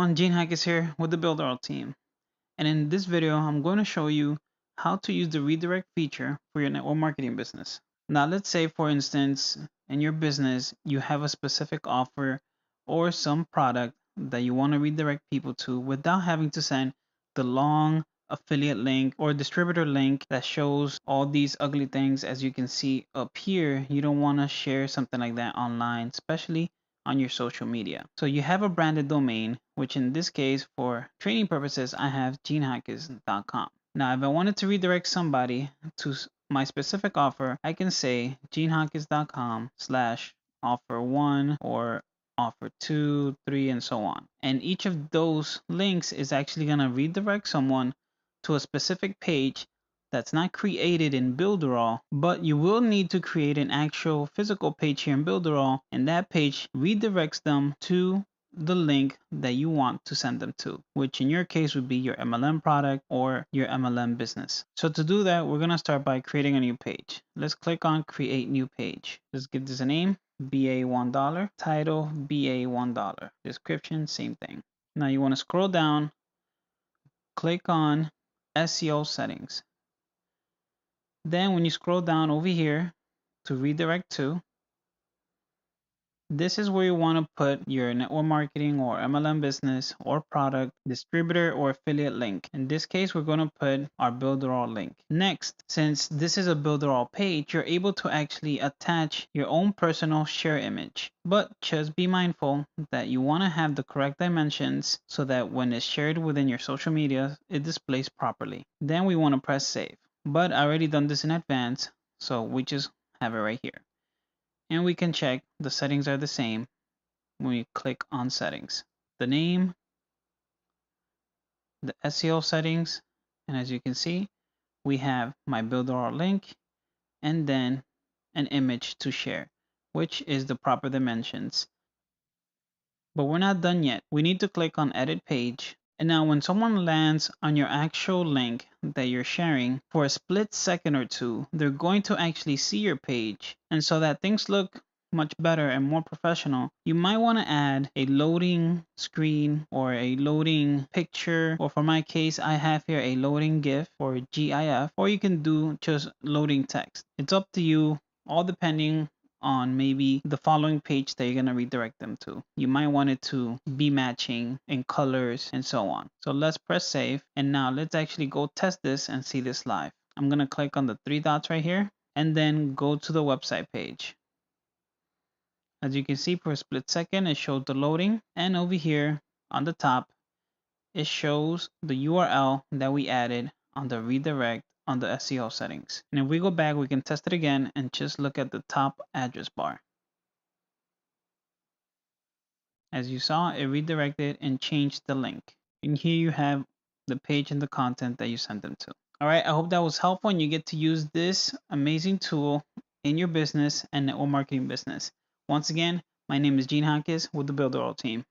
everyone, Gene Hack is here with the BUILDERALL team. And in this video, I'm going to show you how to use the redirect feature for your network marketing business. Now, let's say, for instance, in your business, you have a specific offer or some product that you want to redirect people to without having to send the long affiliate link or distributor link that shows all these ugly things as you can see up here. You don't want to share something like that online, especially on your social media. So you have a branded domain, which in this case, for training purposes, I have genehackers.com. Now, if I wanted to redirect somebody to my specific offer, I can say genehackers.com/offer1 or offer 2, 3, and so on. And each of those links is actually going to redirect someone to a specific page that's not created in BuilderAll, but you will need to create an actual physical page here in BuilderAll, and that page redirects them to the link that you want to send them to, which in your case would be your MLM product or your MLM business. So to do that, we're going to start by creating a new page. Let's click on create new page. Let's give this a name, BA$1, title BA$1, description, same thing. Now you want to scroll down, click on SEO settings. Then when you scroll down over here to redirect to, this is where you want to put your network marketing or MLM business or product, distributor or affiliate link. In this case, we're going to put our BuilderAll link. Next, since this is a BuilderAll page, you're able to actually attach your own personal share image. But just be mindful that you want to have the correct dimensions so that when it's shared within your social media, it displays properly. Then we want to press save. But I already done this in advance, so we just have it right here. And we can check the settings are the same when we click on settings. The name, the SEO settings, and as you can see, we have my BuilderAll link and then an image to share, which is the proper dimensions. But we're not done yet. We need to click on edit page. And now when someone lands on your actual link that you're sharing, for a split second or two, they're going to actually see your page. And so that things look much better and more professional, you might want to add a loading screen or a loading picture, or for my case, I have here a loading GIF or GIF, or you can do just loading text. It's up to you, all depending on maybe the following page that you're going to redirect them to. You might want it to be matching in colors and so on. So let's press save. And now let's actually go test this and see this live. I'm going to click on the 3 dots right here and then go to the website page. As you can see, for a split second, it showed the loading. And over here on the top, it shows the URL that we added on the redirect on the SEO settings. And if we go back, we can test it again and just look at the top address bar. As you saw, it redirected and changed the link. And here you have the page and the content that you sent them to. All right, I hope that was helpful and you get to use this amazing tool in your business and network marketing business. Once again, my name is Gene Hackers with the BuilderAll team.